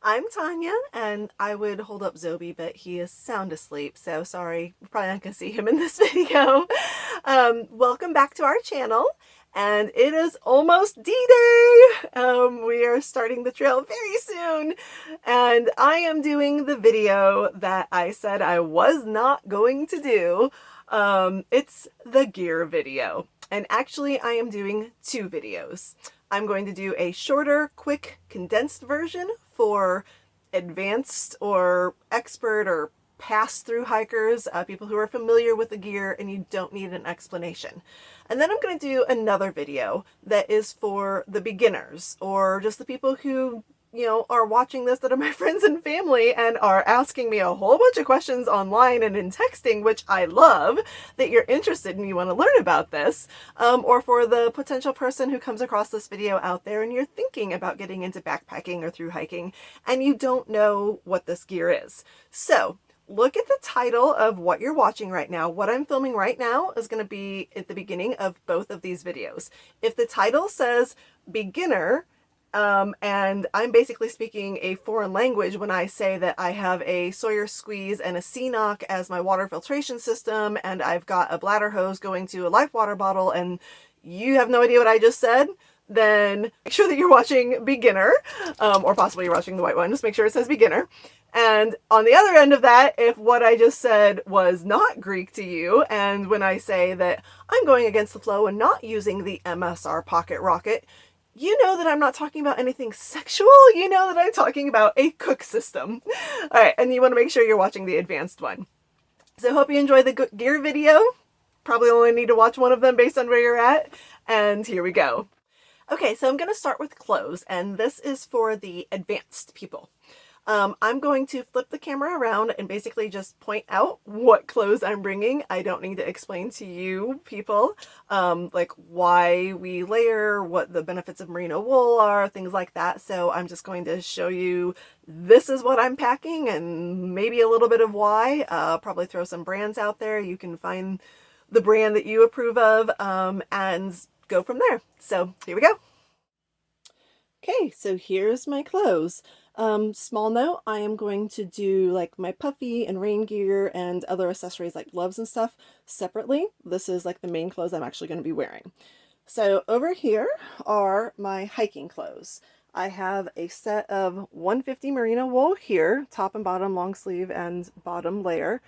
I'm Tanya, and I would hold up Zobi, but he is sound asleep, so sorry, we're probably not going to see him in this video. Welcome back to our channel, and it is almost D-Day! We are starting the trail very soon, and I am doing the video that I said I was not going to do. It's the gear video, and actually I am doing two videos. I'm going to do a shorter, quick, condensed version for advanced or expert or pass-through hikers, people who are familiar with the gear and you don't need an explanation. And then I'm going to do another video that is for the beginners or just the people who are watching this that are my friends and family and are asking me a whole bunch of questions online and in texting, which I love that you're interested and you want to learn about this, or for the potential person who comes across this video out there and you're thinking about getting into backpacking or through hiking and you don't know what this gear is. So look at the title of what you're watching right now. What I'm filming right now is going to be at the beginning of both of these videos. If the title says beginner, and I'm basically speaking a foreign language when I say that I have a Sawyer squeeze and a C-Knock as my water filtration system, and I've got a bladder hose going to a life water bottle, and you have no idea what I just said, then make sure that you're watching beginner, or possibly you're watching the white one. Just make sure it says beginner. And on the other end of that, if what I just said was not Greek to you, and when I say that I'm going against the flow and not using the MSR pocket rocket, you know that I'm not talking about anything sexual. You know that I'm talking about a cook system. All right, and you want to make sure you're watching the advanced one. So hope you enjoy the gear video. Probably only need to watch one of them based on where you're at. And here we go. Okay, so I'm going to start with clothes, and this is for the advanced people. I'm going to flip the camera around and basically just point out what clothes I'm bringing. I don't need to explain to you people, like why we layer, what the benefits of merino wool are, things like that. So I'm just going to show you this is what I'm packing and maybe a little bit of why. Probably throw some brands out there. You can find the brand that you approve of, and go from there. So here we go. Okay, so here's my clothes. Small note, I am going to do like my puffy and rain gear and other accessories like gloves and stuff separately. This is like the main clothes I'm actually going to be wearing. So over here are my hiking clothes. I have a set of 150 merino wool here, top and bottom, long sleeve and bottom layer.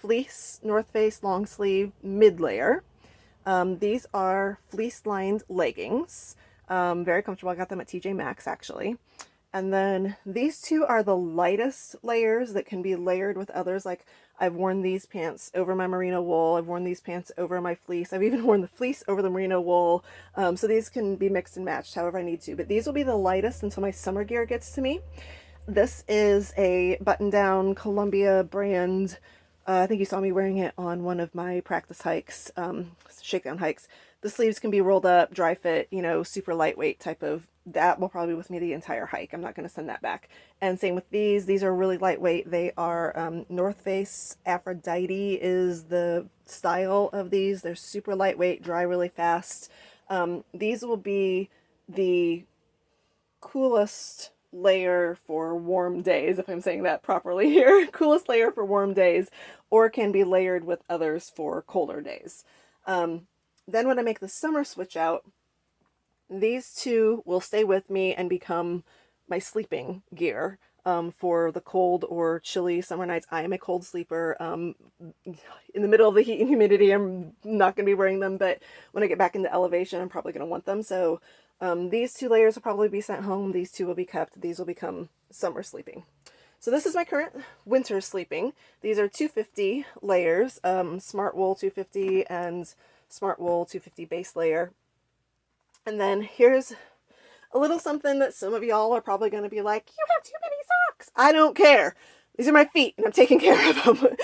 Fleece North Face long sleeve mid layer. These are fleece lined leggings. Very comfortable. I got them at TJ Maxx actually. And then these two are the lightest layers that can be layered with others. Like I've worn these pants over my merino wool. I've worn these pants over my fleece. I've even worn the fleece over the merino wool. So these can be mixed and matched however I need to. But these will be the lightest until my summer gear gets to me. This is a button-down Columbia brand. I think you saw me wearing it on one of my practice hikes, shakedown hikes. The sleeves can be rolled up, dry fit, super lightweight type of. That will probably be with me the entire hike. I'm not going to send that back. And same with these. These are really lightweight. They are North Face Aphrodite is the style of these. They're super lightweight, dry really fast. These will be the coolest layer for warm days, if I'm saying that properly here. Coolest layer for warm days, or can be layered with others for colder days. Then when I make the summer switch out, these two will stay with me and become my sleeping gear for the cold or chilly summer nights. I am a cold sleeper. In the middle of the heat and humidity, I'm not going to be wearing them, but when I get back into elevation, I'm probably going to want them. So these two layers will probably be sent home. These two will be kept. These will become summer sleeping. So this is my current winter sleeping. These are 250 layers, Smart Wool 250 and Smart Wool 250 base layer. And then here's a little something that some of y'all are probably going to be like, you have too many socks. I don't care. These are my feet and I'm taking care of them.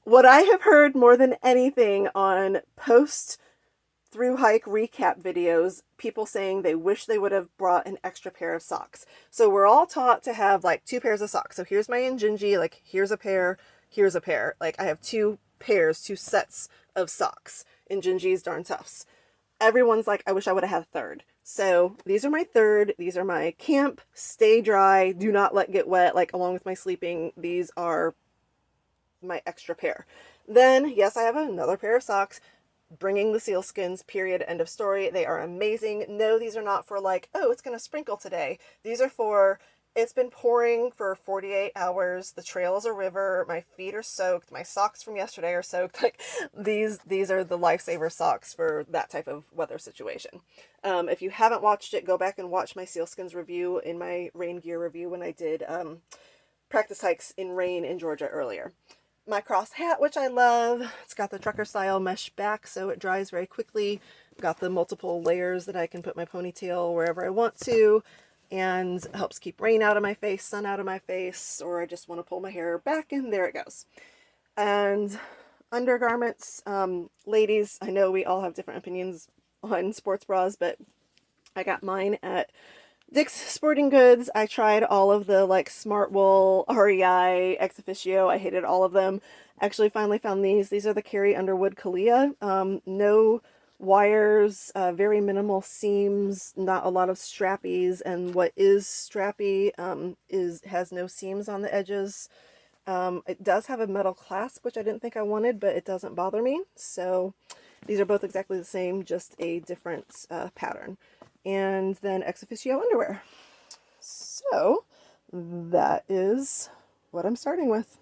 What I have heard more than anything on post thru-hike recap videos, people saying they wish they would have brought an extra pair of socks. So we're all taught to have like 2 pairs of socks. So here's my Injinji, like here's a pair, here's a pair. Like I have 2 pairs, 2 sets of socks. Injinji's Darn Toughs. Everyone's like, I wish I would have had a third. So these are my third. These are my camp, stay dry, do not let get wet, like along with my sleeping. These are my extra pair. Then, yes, I have another pair of socks. Bringing the sealskins, period, end of story. They are amazing. No, these are not for like, oh, it's going to sprinkle today. These are for, it's been pouring for 48 hours. The trail is a river. My feet are soaked. My socks from yesterday are soaked. Like these are the lifesaver socks for that type of weather situation. If you haven't watched it, go back and watch my sealskins review in my rain gear review when I did practice hikes in rain in Georgia earlier. My cross hat, which I love. It's got the trucker style mesh back, so it dries very quickly. Got the multiple layers that I can put my ponytail wherever I want to, and helps keep rain out of my face, sun out of my face, or I just want to pull my hair back, and there it goes. And undergarments, ladies, I know we all have different opinions on sports bras, but I got mine at Dick's Sporting Goods. I tried all of the like Smart Wool, REI, Ex Officio. I hated all of them. Actually finally found these. These are the Carrie Underwood Kalia. No wires, very minimal seams, not a lot of strappies, and what is strappy has no seams on the edges. It does have a metal clasp, which I didn't think I wanted, but it doesn't bother me. So these are both exactly the same, just a different pattern. And then Ex Officio underwear. So that is what I'm starting with.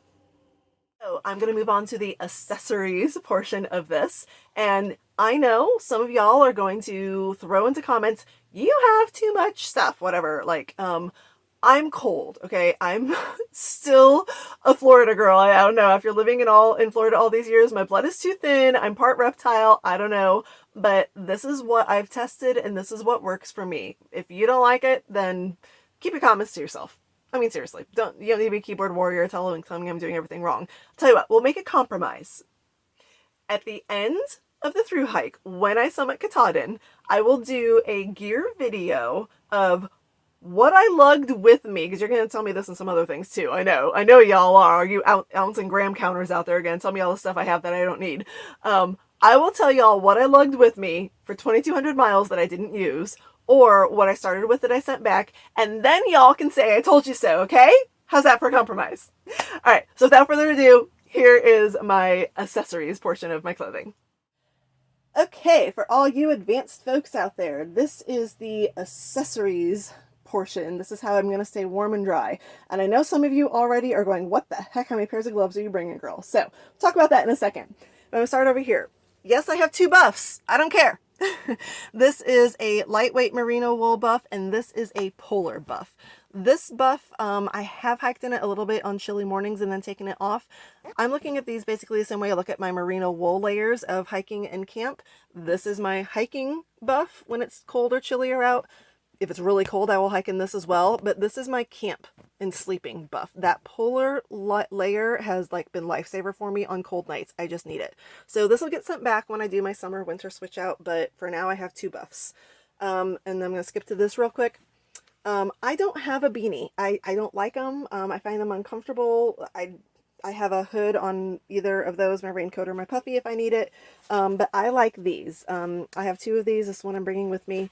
So I'm going to move on to the accessories portion of this. And I know some of y'all are going to throw into comments, you have too much stuff, whatever. Like, I'm cold, okay? I'm still a Florida girl. I don't know. After living in Florida all these years, my blood is too thin. I'm part reptile. I don't know. But this is what I've tested, and this is what works for me. If you don't like it, then keep your comments to yourself. I mean, seriously, you don't need to be a keyboard warrior telling me I'm doing everything wrong. I'll tell you what, we'll make a compromise. At the end of the thru hike, when I summit Katahdin, I will do a gear video of what I lugged with me, because you're going to tell me this and some other things too. I know y'all are. You ounce and gram counters out there again. Tell me all the stuff I have that I don't need. I will tell y'all what I lugged with me for 2,200 miles that I didn't use, or what I started with that I sent back, and then y'all can say I told you so, okay? How's that for a compromise? All right, so without further ado, here is my accessories portion of my clothing. Okay, for all you advanced folks out there, this is the accessories portion. This is how I'm going to stay warm and dry. And I know some of you already are going, what the heck, how many pairs of gloves are you bringing, girl? So, we'll talk about that in a second. I'm going to start over here. Yes, I have two buffs. I don't care. This is a lightweight merino wool buff, and this is a polar buff. This buff, I have hiked in it a little bit on chilly mornings and then taken it off. I'm looking at these basically the same way I look at my merino wool layers of hiking and camp. This is my hiking buff when it's cold or chillier out. If it's really cold, I will hike in this as well, but this is my camp and sleeping buff. That polar layer has like been lifesaver for me on cold nights. I just need it. So this will get sent back when I do my summer winter switch out, but for now I have two buffs. And then I'm going to skip to this real quick. I don't have a beanie. I don't like them. I find them uncomfortable. I have a hood on either of those, my raincoat or my puffy if I need it. But I like these. I have two of these. This one I'm bringing with me.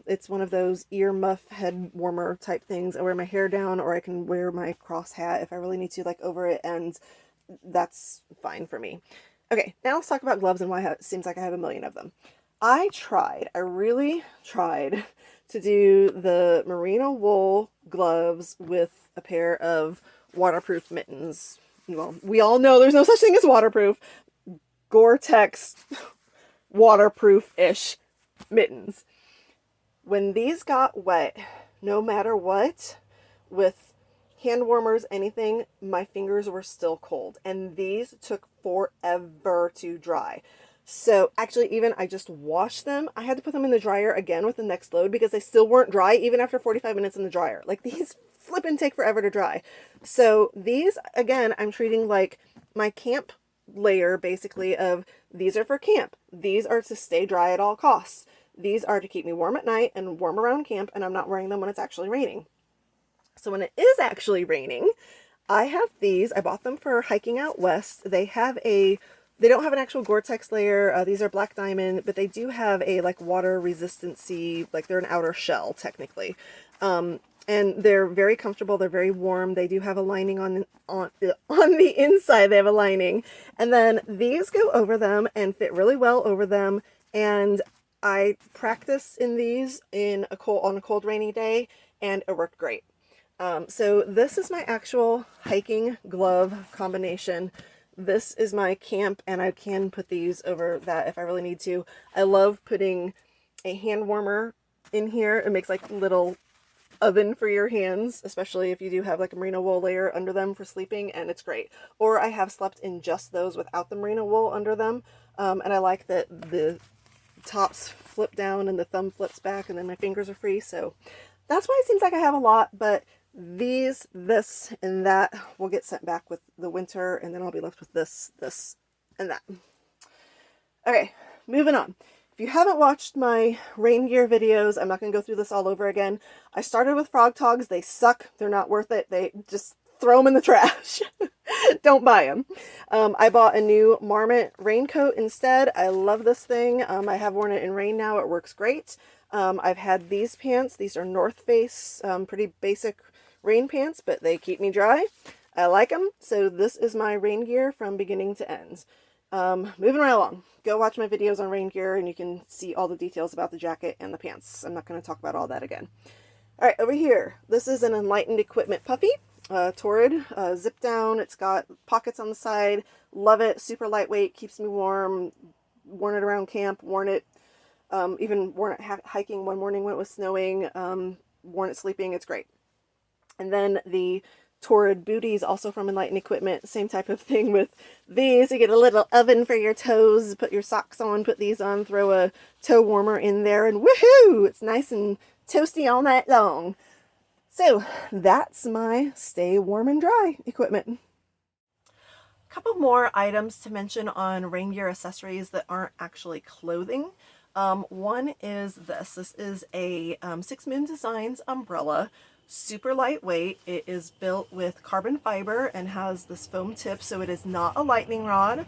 It's one of those ear muff head warmer type things. I wear my hair down, or I can wear my cross hat if I really need to, like over it, and that's fine for me. Okay, now let's talk about gloves and why it seems like I have a million of them. I really tried to do the merino wool gloves with a pair of waterproof mittens. Well, we all know there's no such thing as waterproof. Gore-Tex waterproof-ish mittens. When these got wet, no matter what, with hand warmers, anything, my fingers were still cold. And these took forever to dry. So actually, even I just washed them. I had to put them in the dryer again with the next load because they still weren't dry even after 45 minutes in the dryer. Like, these flippin' take forever to dry. So these, again, I'm treating like my camp layer, basically, of these are for camp. These are to stay dry at all costs. These are to keep me warm at night and warm around camp, and I'm not wearing them when it's actually raining. So when it is actually raining, I have these. I bought them for hiking out west. They have a They don't have an actual Gore-Tex layer. These are black diamond, but they do have a like water resistancy, like they're an outer shell technically. And they're very comfortable. They're very warm. They do have a lining on the inside. They have a lining, and then these go over them and fit really well over them. And I practiced in these on a cold rainy day, and it worked great. So this is my actual hiking glove combination. This is my camp, and I can put these over that if I really need to. I love putting a hand warmer in here. It makes like little oven for your hands, especially if you do have like a merino wool layer under them for sleeping, and it's great. Or I have slept in just those without the merino wool under them, and I like that the tops flip down and the thumb flips back, and then my fingers are free. So that's why it seems like I have a lot, but these, this, and that will get sent back with the winter, and then I'll be left with this, this, and that. Okay, moving on. If you haven't watched my rain gear videos, I'm not going to go through this all over again. I started with Frog Togs. They suck. They're not worth it. They just throw them in the trash. Don't buy them. I bought a new Marmot raincoat instead. I love this thing. I have worn it in rain now. It works great. I've had these pants. These are North Face, pretty basic rain pants, but they keep me dry. I like them. So this is my rain gear from beginning to end. Moving right along. Go watch my videos on rain gear and you can see all the details about the jacket and the pants. I'm not going to talk about all that again. All right, over here. This is an Enlightened Equipment puffy. Torrid, zip down. It's got pockets on the side. Love it. Super lightweight. Keeps me warm. Worn it around camp. Worn it, even worn it hiking one morning when it was snowing. Worn it sleeping. It's great. And then the Torrid booties, also from Enlightened Equipment. Same type of thing with these. You get a little oven for your toes. Put your socks on. Put these on. Throw a toe warmer in there. And woohoo! It's nice and toasty all night long. So that's my stay warm and dry equipment. A couple more items to mention on rain gear accessories that aren't actually clothing. One is this. This is a 6 Moon Designs umbrella. Super lightweight. It is built with carbon fiber and has this foam tip, so it is not a lightning rod.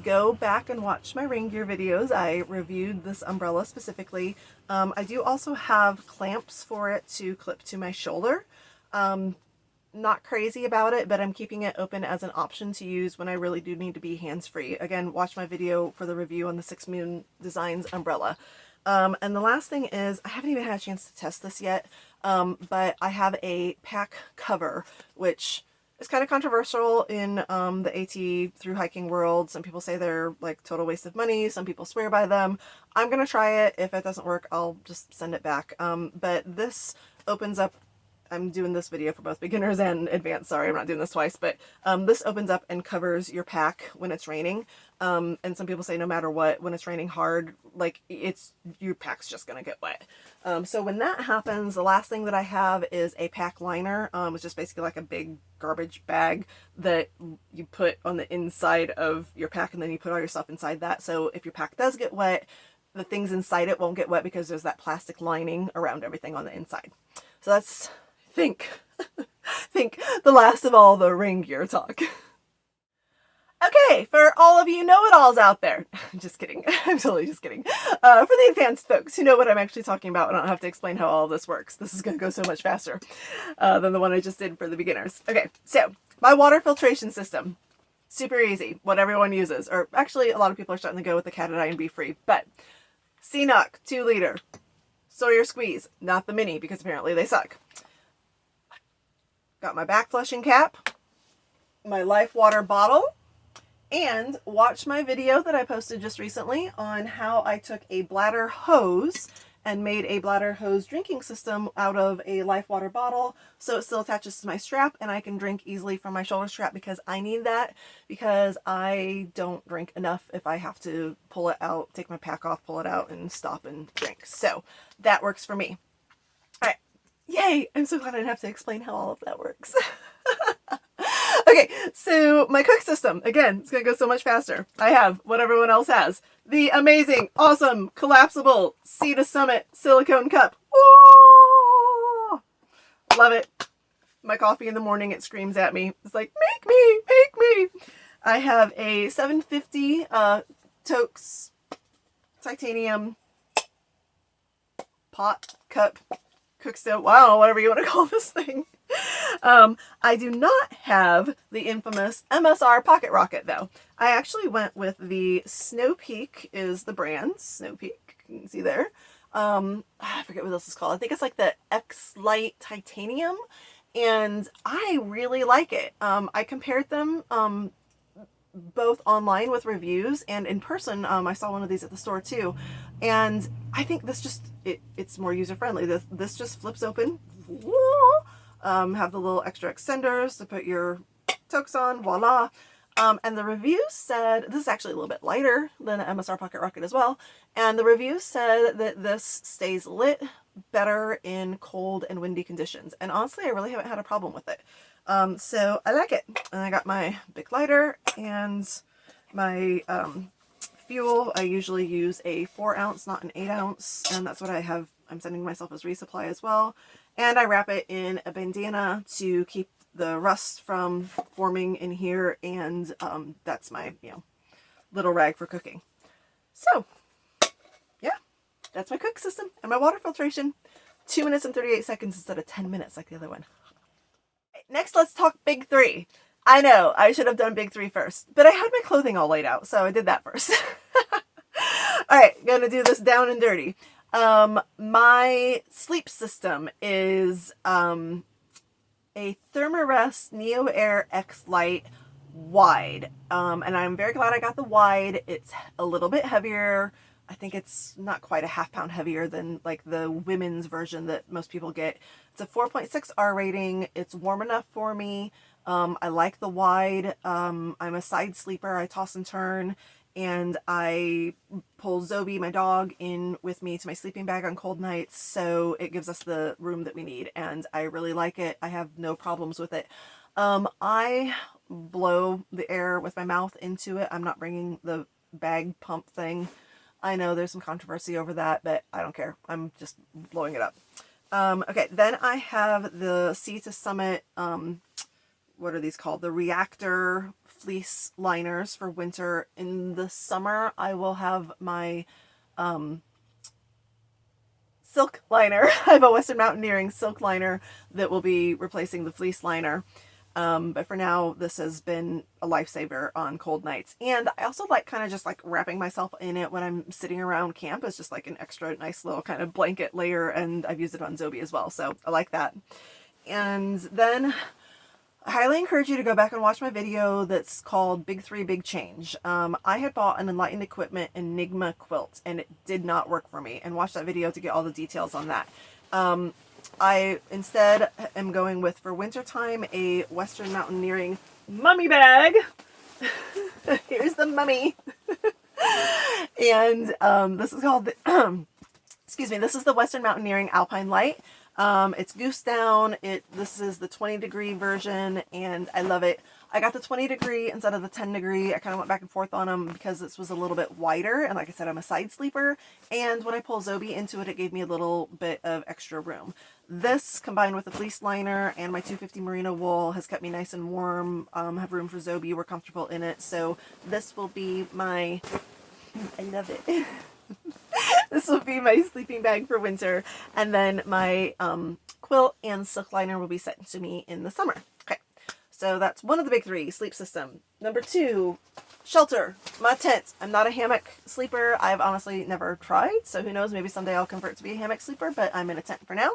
Go back and watch my rain gear videos. I reviewed this umbrella specifically. I do also have clamps for it to clip to my shoulder. Not crazy about it, but I'm keeping it open as an option to use when I really do need to be hands-free. Again, watch my video for the review on the 6 Moon Designs umbrella. And the last thing is, I haven't even had a chance to test this yet, but I have a pack cover, which is kind of controversial in the AT through hiking world. Some people say they're like total waste of money. Some people swear by them. I'm going to try it. If it doesn't work, I'll just send it back. But this opens up. I'm doing this video for both beginners and advanced. Sorry, I'm not doing this twice, but this opens up and covers your pack when it's raining. And some people say no matter what, when it's raining hard, like your pack's just gonna get wet. So when that happens, the last thing that I have is a pack liner. It's just basically like a big garbage bag that you put on the inside of your pack, and then you put all your stuff inside that. So if your pack does get wet, the things inside it won't get wet because there's that plastic lining around everything on the inside. So that's, think the last of all the rain gear talk. Okay, for all of you know-it-alls out there, just kidding, I'm totally just kidding. For the advanced folks who know what I'm actually talking about, and I don't have to explain how all of this works. This is going to go so much faster than the one I just did for the beginners. Okay, so my water filtration system, super easy, what everyone uses, or actually a lot of people are starting to go with the Catadine Be Free, but CNOC 2 liter, Sawyer Squeeze, not the mini because apparently they suck. Got my back flushing cap, my Life water bottle, and watch my video that I posted just recently on how I took a bladder hose and made a bladder hose drinking system out of a Life water bottle, so it still attaches to my strap and I can drink easily from my shoulder strap because I need that, because I don't drink enough if I have to pull it out, take my pack off, pull it out, and stop and drink. So that works for me. All right. Yay! I'm so glad I didn't have to explain how all of that works. Okay, so my cook system, again, it's going to go so much faster. I have what everyone else has. The amazing, awesome, collapsible Sea to Summit silicone cup. Woo! Love it. My coffee in the morning, it screams at me. It's like, make me, make me. I have a 750 Toaks titanium pot, cup, cook stove, wow, whatever you want to call this thing. I do not have the infamous MSR Pocket Rocket though. I actually went with the Snow Peak is the brand, Snow Peak, you can see there. I forget what this is called. I think it's like the X-Lite Titanium, and I really like it. I compared them both online with reviews and in person. I saw one of these at the store too, and I think this just it's more user friendly. This just flips open. Have the little extra extenders to put your toques on, voila. And the reviews said, this is actually a little bit lighter than the MSR Pocket Rocket as well, and the reviews said that this stays lit better in cold and windy conditions, and honestly I really haven't had a problem with it. So I like it. And I got my big lighter and my fuel. I usually use a 4 ounce, not an 8 ounce, and that's what I'm sending myself as resupply as well. And I wrap it in a bandana to keep the rust from forming in here, and that's my little rag for cooking. So yeah, that's my cook system and my water filtration. 2 minutes and 38 seconds instead of 10 minutes like the other one. Next, let's talk big three. I know I should have done big three first, but I had my clothing all laid out, so I did that first. All right, gonna do this down and dirty. My sleep system is a Thermarest Neo Air X Lite wide, and I'm very glad I got the wide. It's a little bit heavier. I think it's not quite a half-pound heavier than like the women's version that most people get. It's a 4.6 R rating. It's warm enough for me. I like the wide. I'm a side sleeper. I toss and turn, and I pull Zobi, my dog, in with me to my sleeping bag on cold nights, so it gives us the room that we need, and I really like it. I have no problems with it. I blow the air with my mouth into it. I'm not bringing the bag pump thing. I know there's some controversy over that, but I don't care. I'm just blowing it up. Okay, then I have the Sea to Summit, what are these called? The Reactor fleece liners for winter. In the summer, I will have my silk liner. I have a Western Mountaineering silk liner that will be replacing the fleece liner. But for now, this has been a lifesaver on cold nights. And I also like kind of just like wrapping myself in it when I'm sitting around camp. It's just like an extra nice little kind of blanket layer, and I've used it on Zobi as well, so I like that. And then I highly encourage you to go back and watch my video that's called Big Three, Big Change. I had bought an Enlightened Equipment Enigma quilt, and it did not work for me, and watch that video to get all the details on that. I instead am going with, for wintertime, a Western Mountaineering mummy bag. Here's the mummy. And this is called the, excuse me, this is the Western Mountaineering Alpine Light. It's goose down. This is the 20-degree version, and I love it. I got the 20-degree instead of the 10-degree. I kind of went back and forth on them because this was a little bit wider, and like I said, I'm a side sleeper, and when I pull Zobi into it, it gave me a little bit of extra room. This, combined with the fleece liner and my 250 merino wool, has kept me nice and warm. Have room for Zobi. We're comfortable in it, so this will be my, I love it. This will be my sleeping bag for winter, and then my quilt and silk liner will be sent to me in the summer. Okay, so that's one of the big three, sleep system. Number two, shelter, my tent. I'm not a hammock sleeper. I've honestly never tried, so who knows, maybe someday I'll convert to be a hammock sleeper, but I'm in a tent for now.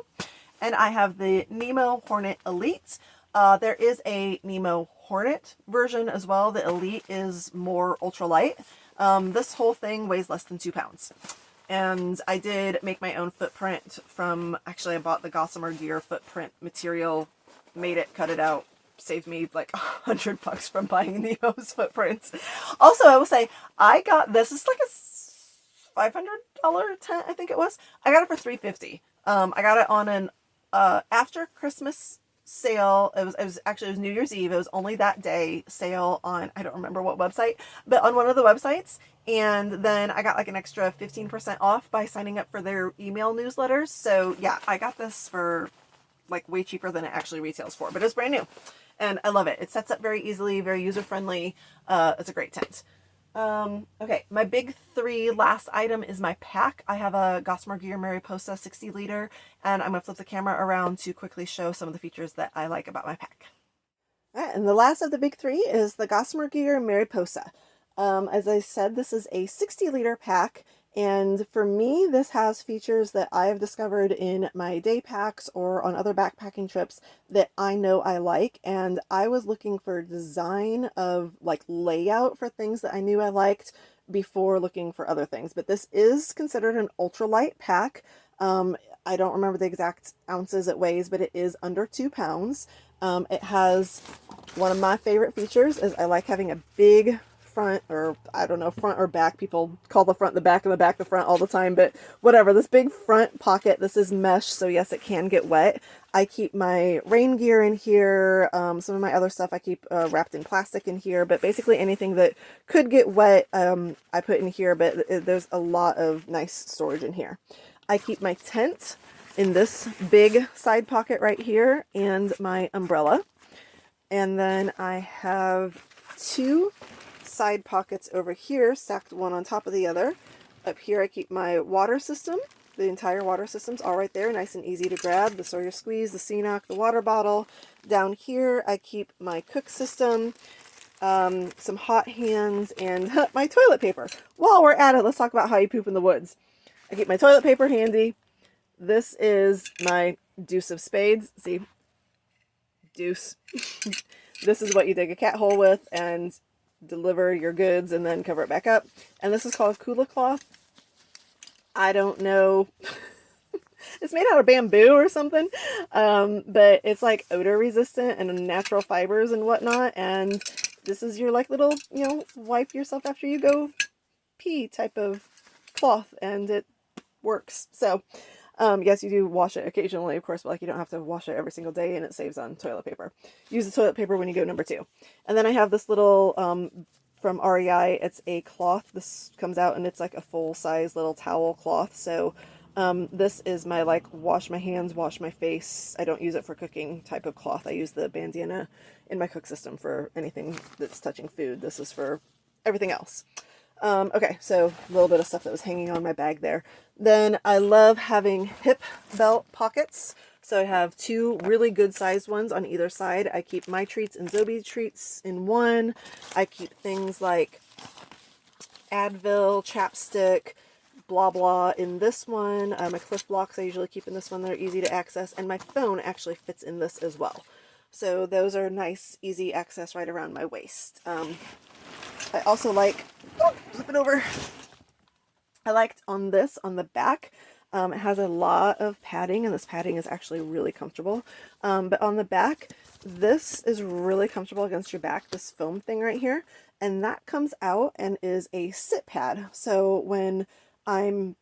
And I have the Nemo Hornet Elite. There is a Nemo Hornet version as well. The Elite is more ultralight. This whole thing weighs less than 2 pounds. And I did make my own footprint from, actually I bought the Gossamer Gear footprint material, made it, cut it out, saved me like $100 from buying Nemo's footprints. Also, I will say, I got this, it's like a $500 tent, I think it was. I got it for $350. I got it on an after Christmas sale. It was New Year's Eve. It was only that day sale on, I don't remember what website, but on one of the websites. And then I got like an extra 15% off by signing up for their email newsletters. So yeah, I got this for like way cheaper than it actually retails for, but it's brand new and I love it. It sets up very easily, very user-friendly. It's a great tint. Okay, my big three last item is my pack. I have a Gossamer Gear Mariposa 60 liter, and I'm going to flip the camera around to quickly show some of the features that I like about my pack. All right, and the last of the big three is the Gossamer Gear Mariposa. As I said, this is a 60 liter pack, and for me, this has features that I have discovered in my day packs or on other backpacking trips that I know I like, and I was looking for design of like layout for things that I knew I liked before looking for other things. But this is considered an ultralight pack. I don't remember the exact ounces it weighs, but it is under 2 pounds. It has one of my favorite features is I like having a big front, or I don't know, front or back. People call the front the back and the back the front all the time, but whatever. This big front pocket, this is mesh, so yes, it can get wet. I keep my rain gear in here. Some of my other stuff I keep wrapped in plastic in here, but basically anything that could get wet, I put in here, but there's a lot of nice storage in here. I keep my tent in this big side pocket right here and my umbrella. And then I have 2 side pockets over here, stacked one on top of the other. Up here I keep my water system. The entire water system's all right there, nice and easy to grab. The Sawyer Squeeze, the Ceanoc, the water bottle. Down here I keep my cook system, some hot hands, and my toilet paper. While we're at it, let's talk about how you poop in the woods. I keep my toilet paper handy. This is my deuce of spades. See? Deuce. This is what you dig a cat hole with and deliver your goods and then cover it back up. And this is called Kula cloth. I don't know. It's made out of bamboo or something. But it's like odor resistant and natural fibers and whatnot. And this is your like little, you know, wipe yourself after you go pee type of cloth, and it works. So yes, you do wash it occasionally, of course, but like you don't have to wash it every single day, and it saves on toilet paper. Use the toilet paper when you go number 2. And then I have this little, from REI, it's a cloth. This comes out and it's like a full-size little towel cloth. So this is my like wash my hands, wash my face. I don't use it for cooking type of cloth. I use the bandana in my cook system for anything that's touching food. This is for everything else. Okay, so a little bit of stuff that was hanging on my bag there. Then I love having hip belt pockets. So I have 2 really good sized ones on either side. I keep my treats and Zoe treats in one. I keep things like Advil, chapstick, blah blah in this one. My Cliff Blocks I usually keep in this one. They're easy to access. And my phone actually fits in this as well. So those are nice, easy access right around my waist. I also like, flip it over. I liked on this, on the back, it has a lot of padding, and this padding is actually really comfortable. But on the back, this is really comfortable against your back, this foam thing right here. And that comes out and is a sit pad. So when I'm,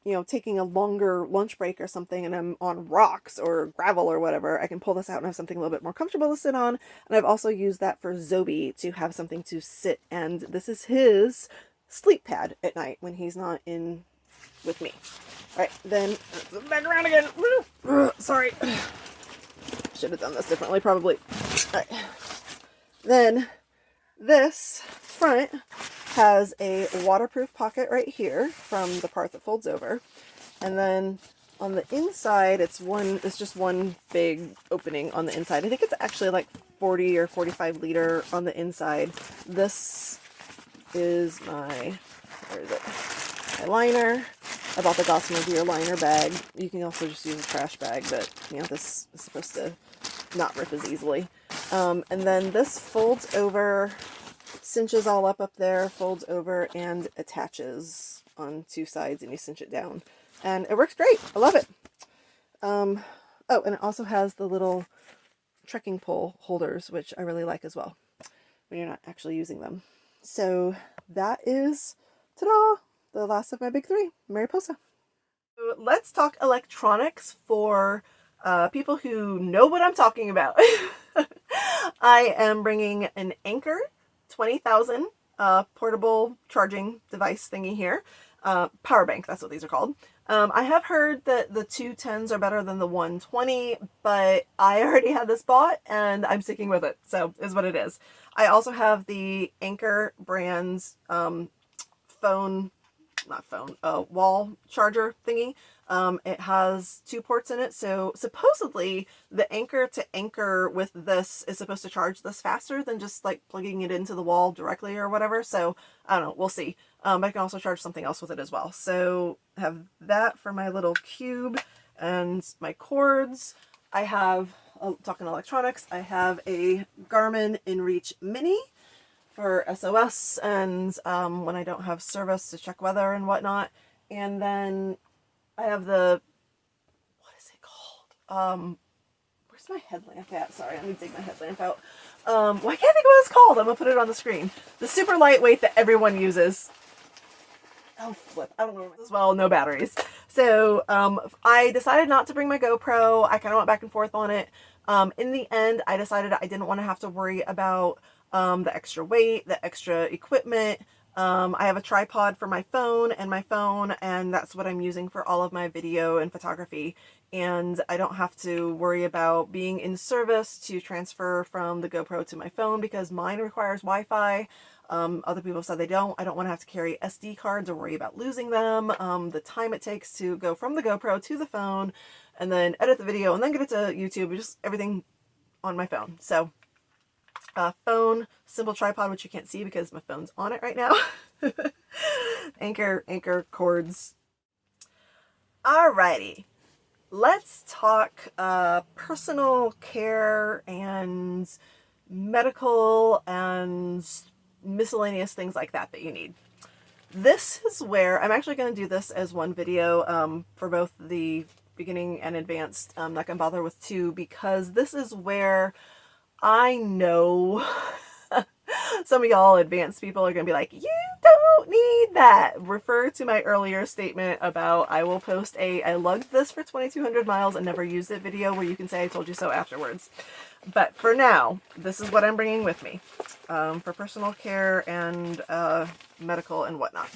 you know, taking a longer lunch break or something and I'm on rocks or gravel or whatever, I can pull this out and have something a little bit more comfortable to sit on. And I've also used that for Zoe to have something to sit, and this is his sleep pad at night when he's not in with me. All right, then back around again. Sorry. Should have done this differently probably. All right. Then this front has a waterproof pocket right here from the part that folds over. And then on the inside, it's just one big opening on the inside. I think it's actually like 40 or 45 liter on the inside. This is my, where is it? My liner. I bought the Gossamer Gear liner bag. You can also just use a trash bag, but you know, this is supposed to not rip as easily. And then this folds over, cinches all up there, folds over, and attaches on 2 sides, and you cinch it down. And it works great. I love it. Oh, and it also has the little trekking pole holders, which I really like as well, when you're not actually using them. So that is, ta-da, the last of my big 3, Mariposa. So let's talk electronics for people who know what I'm talking about. I am bringing an Anker 20,000 portable charging device thingy here. Power bank, that's what these are called. I have heard that the 210s are better than the 120, but I already had this bought and I'm sticking with it. So is what it is. I also have the Anker brand's phone, not phone, wall charger thingy. It has 2 ports in it, so supposedly the Anker to Anker with this is supposed to charge this faster than just like plugging it into the wall directly or whatever. So I don't know, we'll see. I can also charge something else with it as well. So I have that for my little cube and my cords. I have, talking electronics, I have a Garmin InReach Mini for SOS and when I don't have service to check weather and whatnot. And then I have the, what is it called? Where's my headlamp at? Sorry, I need to take my headlamp out. Well, I can't think of what it's called. I'm gonna put it on the screen. The super lightweight that everyone uses. Oh, flip. I don't know as well, no batteries. So I decided not to bring my GoPro. I kind of went back and forth on it. In the end, I decided I didn't want to have to worry about the extra weight, the extra equipment. I have a tripod for my phone, and that's what I'm using for all of my video and photography. And I don't have to worry about being in service to transfer from the GoPro to my phone because mine requires Wi-Fi. Other people have said they don't. I don't want to have to carry SD cards or worry about losing them. The time it takes to go from the GoPro to the phone and then edit the video and then get it to YouTube, just everything on my phone. So phone, simple tripod, which you can't see because my phone's on it right now. Anchor cords. Alrighty. Let's talk personal care and medical and miscellaneous things like that you need. This is where I'm actually going to do this as one video for both the beginning and advanced. I'm not going to bother with 2 because this is where I know some of y'all advanced people are going to be like, you don't need that. Refer to my earlier statement about I will post I lugged this for 2,200 miles and never used it video where you can say I told you so afterwards. But for now, this is what I'm bringing with me for personal care and medical and whatnot.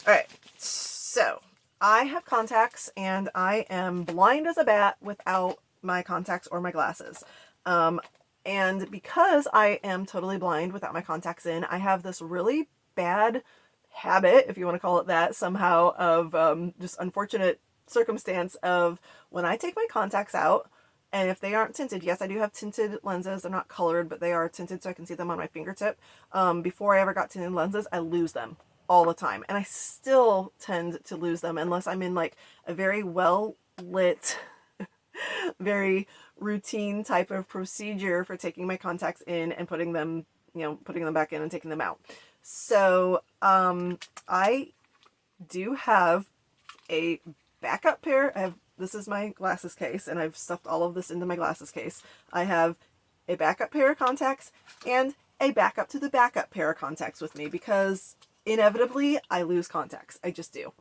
All right, so I have contacts and I am blind as a bat without my contacts or my glasses. And because I am totally blind without my contacts in, I have this really bad habit, if you want to call it that, somehow, of just unfortunate circumstance of when I take my contacts out, and if they aren't tinted, yes, I do have tinted lenses. They're not colored, but they are tinted so I can see them on my fingertip. Before I ever got tinted lenses, I lose them all the time. And I still tend to lose them unless I'm in like a very well lit, very routine type of procedure for taking my contacts in and putting them, putting them back in and taking them out. So I do have a backup pair. This is my glasses case, and I've stuffed all of this into my glasses case. I have a backup pair of contacts and a backup to the backup pair of contacts with me because inevitably I lose contacts. I just do.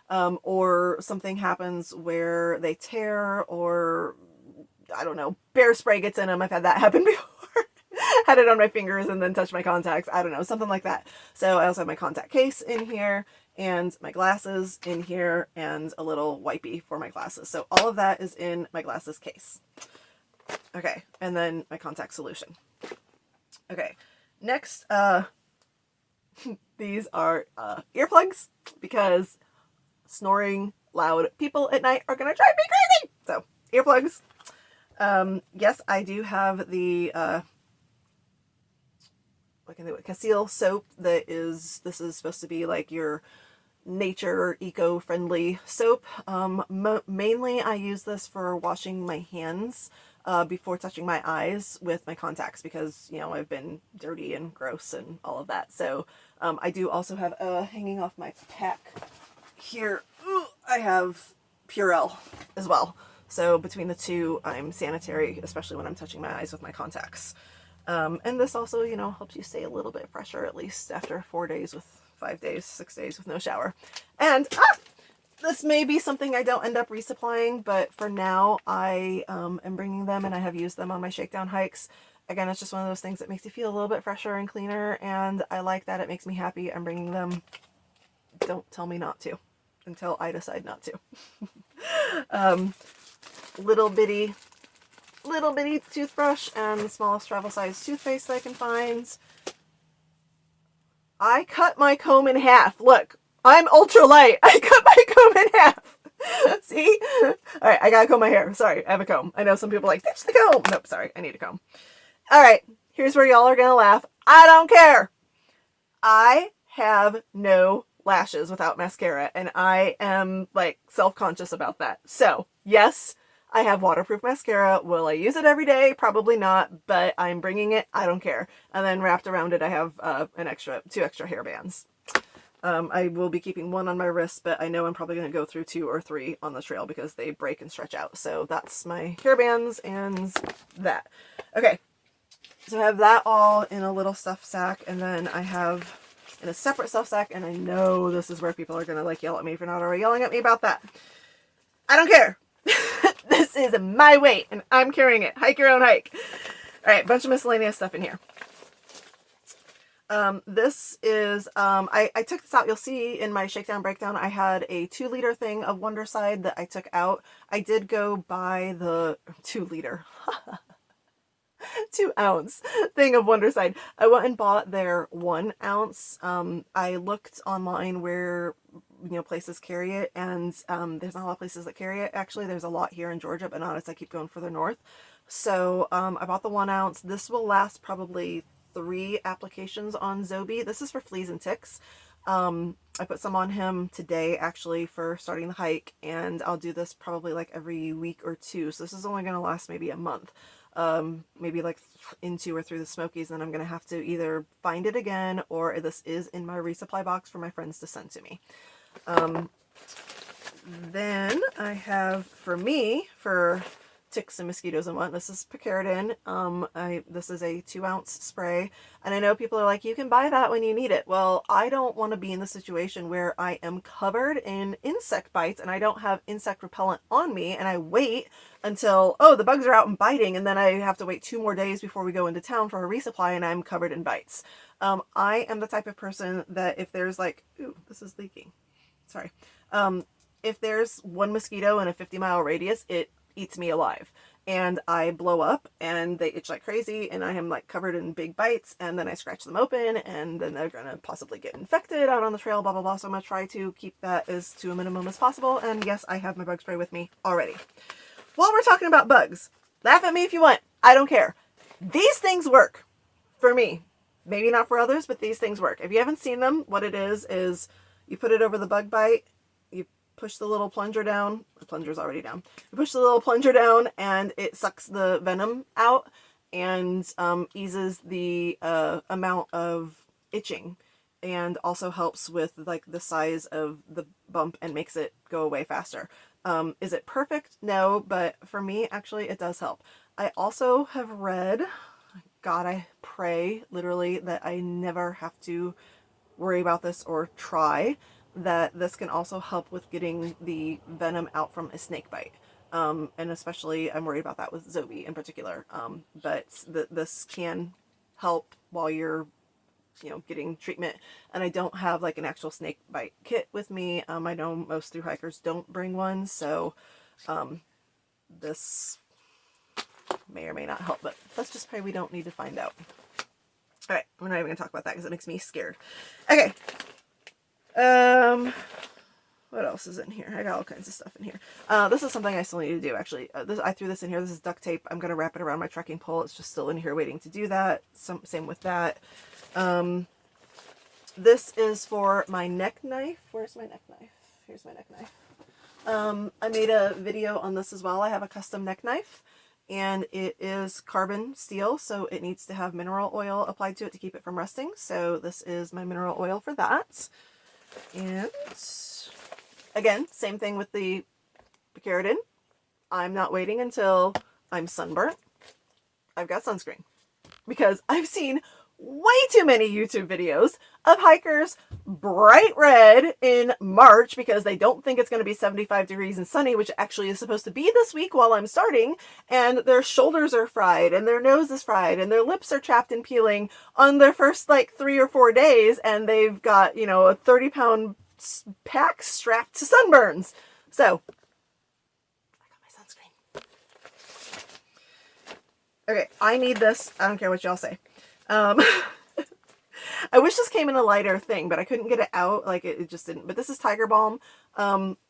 Or something happens where they tear, or I don't know, bear spray gets in them. I've had that happen before. Had it on my fingers and then touched my contacts. I don't know, something like that. So I also have my contact case in here and my glasses in here and a little wipey for my glasses. So all of that is in my glasses case. Okay, and then my contact solution. Okay, next, these are earplugs because snoring loud people at night are gonna drive me crazy. So earplugs. Yes, I do have the Casil soap this is supposed to be like your nature eco-friendly soap. Mainly I use this for washing my hands before touching my eyes with my contacts because I've been dirty and gross and all of that. So I do also have hanging off my pack here, I have Purell as well. So between the two, I'm sanitary, especially when I'm touching my eyes with my contacts. And this also, helps you stay a little bit fresher, at least after 4 days with 5 days, 6 days with no shower. And this may be something I don't end up resupplying, but for now I am bringing them and I have used them on my shakedown hikes. Again, it's just one of those things that makes you feel a little bit fresher and cleaner, and I like that. It makes me happy. I'm bringing them. Don't tell me not to. until I decide not to. Little bitty toothbrush and the smallest travel size toothpaste I can find. I cut my comb in half. Look, I'm ultra light. I cut my comb in half. See? Alright, I gotta comb my hair. Sorry, I have a comb. I know some people are like, ditch the comb. Nope, sorry, I need a comb. Alright, here's where y'all are gonna laugh. I don't care. I have no lashes without mascara, and I am like self-conscious about that. So, yes, I have waterproof mascara. Will I use it every day? Probably not, but I'm bringing it. I don't care. And then wrapped around it, I have two extra hair bands. I will be keeping one on my wrist, but I know I'm probably going to go through 2 or 3 on the trail because they break and stretch out. So that's my hair bands and that. Okay, so I have that all in a little stuff sack, and then I have in a separate stuff sack, and I know this is where people are going to like yell at me if you're not already yelling at me about that. I don't care. This is my weight, and I'm carrying it. Hike your own hike. All right, bunch of miscellaneous stuff in here. This is, I took this out. You'll see in my shakedown breakdown, I had a 2-liter thing of Wondercide that I took out. I did go buy the 2-liter, 2-ounce thing of Wondercide. I went and bought their 1-ounce. I looked online where, places carry it, and there's not a lot of places that carry it. Actually, there's a lot here in Georgia, but not as I keep going further north. So I bought the 1-ounce. This will last probably 3 applications on Zobi. This is for fleas and ticks. I put some on him today actually for starting the hike, and I'll do this probably like every week or 2. So this is only going to last maybe a month. Maybe like into or through the Smokies, and then I'm going to have to either find it again, or this is in my resupply box for my friends to send to me. Then I have for me, for ticks and mosquitoes and what, this is picaridin. This is a 2-ounce spray, and I know people are like, you can buy that when you need it. Well, I don't want to be in the situation where I am covered in insect bites and I don't have insect repellent on me, and I wait until, oh, the bugs are out and biting, and then I have to wait 2 more days before we go into town for a resupply, and I'm covered in bites. I am the type of person that if there's like, ooh, this is leaking. Sorry. If there's one mosquito in a 50-mile radius, it eats me alive, and I blow up and they itch like crazy, and I am like covered in big bites, and then I scratch them open, and then they're gonna possibly get infected out on the trail, blah blah blah. So I'm gonna try to keep that as to a minimum as possible. And yes, I have my bug spray with me already. While we're talking about bugs, laugh at me if you want, I don't care. These things work for me, maybe not for others, but these things work. If you haven't seen them, what it is you put it over the bug bite, you push the little plunger down. The plunger's already down. You push the little plunger down, and it sucks the venom out and eases the amount of itching, and also helps with like the size of the bump and makes it go away faster. Is it perfect? No, but for me, actually, it does help. I also have read, God, I pray literally that I never have to worry about this or try, that this can also help with getting the venom out from a snake bite. And especially I'm worried about that with Zobi in particular. But this can help while you're, getting treatment. And I don't have like an actual snake bite kit with me. I know most thru-hikers don't bring one, so this may or may not help, but let's just pray we don't need to find out. All right, we're not even gonna talk about that because it makes me scared. Okay. What else is in here? I got all kinds of stuff in here. This is something I still need to do, actually. I threw this in here. This is duct tape. I'm going to wrap it around my trekking pole. It's just still in here waiting to do that. Same with that. This is for my neck knife. Where's my neck knife? Here's my neck knife. I made a video on this as well. I have a custom neck knife, and it is carbon steel, so it needs to have mineral oil applied to it to keep it from rusting. So this is my mineral oil for that. And again, same thing with the picaridin. I'm not waiting until I'm sunburnt. I've got sunscreen, because I've seen way too many YouTube videos of hikers bright red in March because they don't think it's going to be 75 degrees and sunny, which actually is supposed to be this week while I'm starting, and their shoulders are fried and their nose is fried and their lips are chapped and peeling on their first like 3 or 4 days, and they've got, a 30-pound pack strapped to sunburns. So, I got my sunscreen. Okay, I need this. I don't care what y'all say. I wish this came in a lighter thing, but I couldn't get it out. Like, it just didn't. But this is Tiger Balm.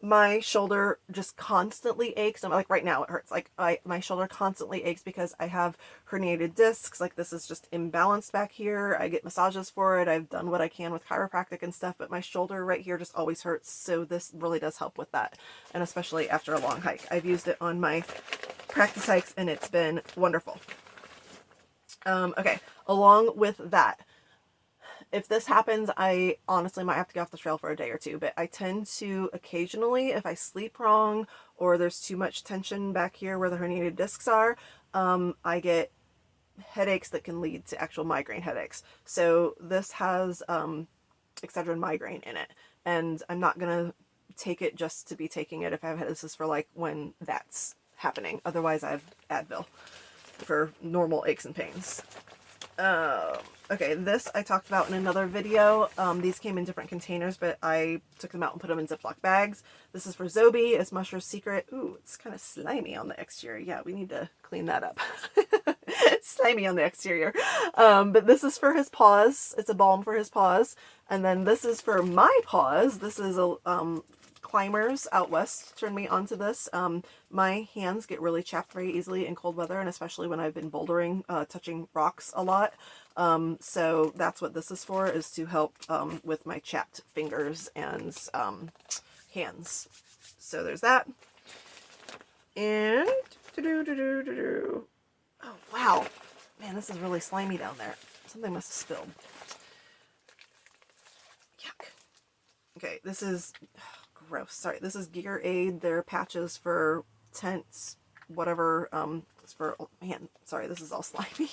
My shoulder just constantly aches. Like, right now it hurts. Like, my shoulder constantly aches because I have herniated discs. Like, this is just imbalanced back here. I get massages for it. I've done what I can with chiropractic and stuff, but my shoulder right here just always hurts. So this really does help with that. And especially after a long hike. I've used it on my practice hikes and it's been wonderful. Okay, along with that, if this happens, I honestly might have to get off the trail for a day or two, but I tend to occasionally, if I sleep wrong or there's too much tension back here where the herniated discs are, I get headaches that can lead to actual migraine headaches. So this has Excedrin migraine in it, and I'm not going to take it just to be taking it if I have this is for like when that's happening. Otherwise, I have Advil for normal aches and pains. Okay, this I talked about in another video. These came in different containers, but I took them out and put them in Ziploc bags. This is for Zobi. It's Mushroom Secret. Ooh, it's kind of slimy on the exterior. Yeah, we need to clean that up. Slimy on the exterior. But this is for his paws. It's a balm for his paws. And then this is for my paws. This is a climbers out west turned me onto this. My hands get really chapped very easily in cold weather, and especially when I've been bouldering, touching rocks a lot. So that's what this is for, is to help with my chapped fingers and hands. So there's that. And oh wow, man, this is really slimy down there. Something must have spilled. Yuck. Okay, this is gross. Sorry, this is Gear Aid. They're patches for tents, whatever. It's for, oh, man, sorry, this is all slimy.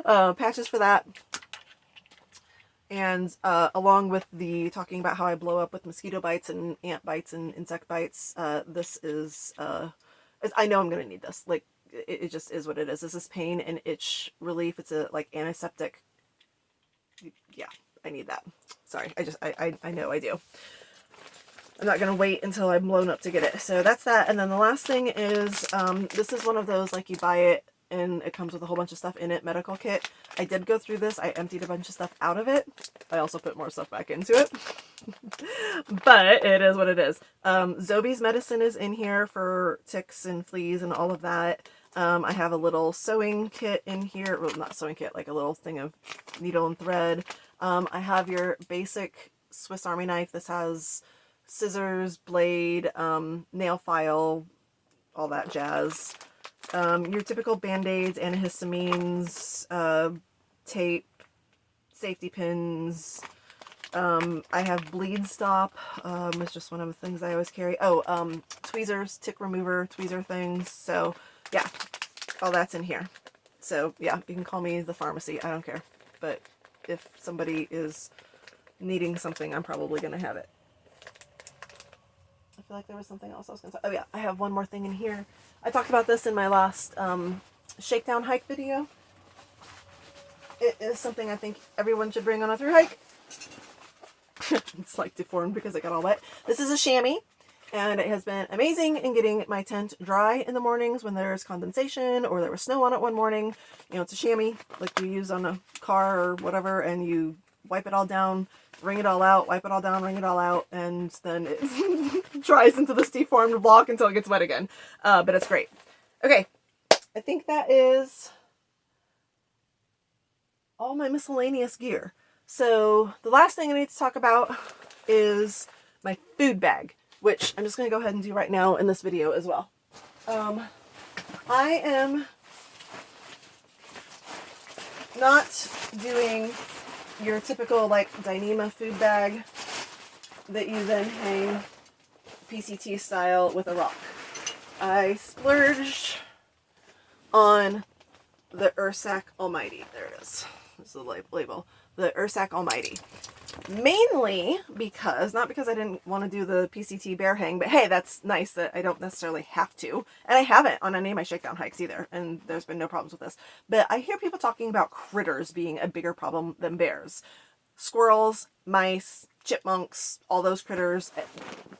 Patches for that. And along with the talking about how I blow up with mosquito bites and ant bites and insect bites, this is, I know I'm going to need this. Like, it just is what it is. This is pain and itch relief. It's a, like, antiseptic. Yeah, I need that. Sorry, I know I do. I'm not going to wait until I'm blown up to get it. So that's that. And then the last thing is, this is one of those, like, you buy it and it comes with a whole bunch of stuff in it, medical kit. I did go through this. I emptied a bunch of stuff out of it. I also put more stuff back into it. But it is what it is. Zobi's medicine is in here for ticks and fleas and all of that. I have a little sewing kit in here. Well, not sewing kit, like a little thing of needle and thread. I have your basic Swiss Army knife. This has scissors, blade, nail file, all that jazz. Your typical band-aids, antihistamines, tape, safety pins. I have bleed stop. It's just one of the things I always carry. Oh, tweezers, tick remover, tweezer things. So yeah, all that's in here. So yeah, you can call me the pharmacy. I don't care. But if somebody is needing something, I'm probably going to have it. I feel like there was something else I was going to talk. Oh yeah, I have one more thing in here. I talked about this in my last shakedown hike video. It is something I think everyone should bring on a thru hike. It's like deformed because it got all wet. This is a chamois, and it has been amazing in getting my tent dry in the mornings when there's condensation or there was snow on it one morning. You know, it's a chamois like you use on a car or whatever, and you wipe it all down, wring it all out, wipe it all down, wring it all out, and then it dries into this deformed block until it gets wet again. But it's great. Okay, I think that is all my miscellaneous gear. So the last thing I need to talk about is my food bag, which I'm just going to go ahead and do right now in this video as well. I am not doing your typical like Dyneema food bag that you then hang PCT style with a rock. I splurged on the Ursack Almighty. There it is. This is the label. The Ursack Almighty. Mainly because, not because I didn't want to do the PCT bear hang, but hey, that's nice that I don't necessarily have to. And I haven't on any of my shakedown hikes either, and there's been no problems with this. But I hear people talking about critters being a bigger problem than bears. Squirrels, mice, chipmunks, all those critters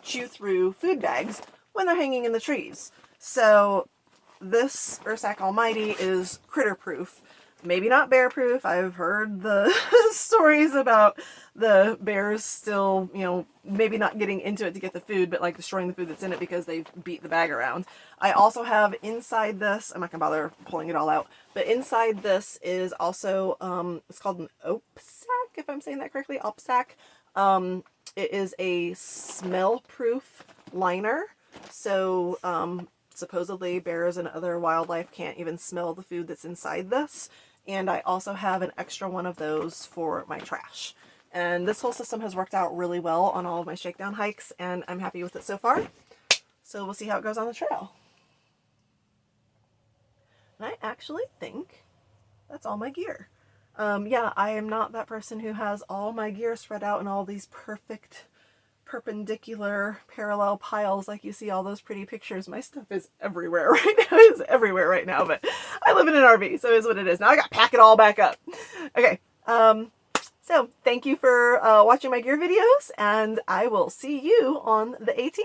chew through food bags when they're hanging in the trees. So this Ursack Almighty is critter proof. Maybe not bear proof. I've heard the stories about the bears still, you know, maybe not getting into it to get the food, but like destroying the food that's in it because they beat the bag around. I also have inside this, I'm not gonna bother pulling it all out, but inside this is also, it's called an OPSAC, if I'm saying that correctly, OPSAC. It is a smell proof liner. So, supposedly bears and other wildlife can't even smell the food that's inside this. And I also have an extra one of those for my trash. And this whole system has worked out really well on all of my shakedown hikes, and I'm happy with it so far. So we'll see how it goes on the trail. And I actually think that's all my gear. Yeah, I am not that person who has all my gear spread out in all these perfect perpendicular parallel piles like you see all those pretty pictures. My stuff is everywhere right now. It's everywhere right now, but I live in an RV, so it is what it is. Now I gotta pack it all back up. Okay, so thank you for watching my gear videos, and I will see you on the AT.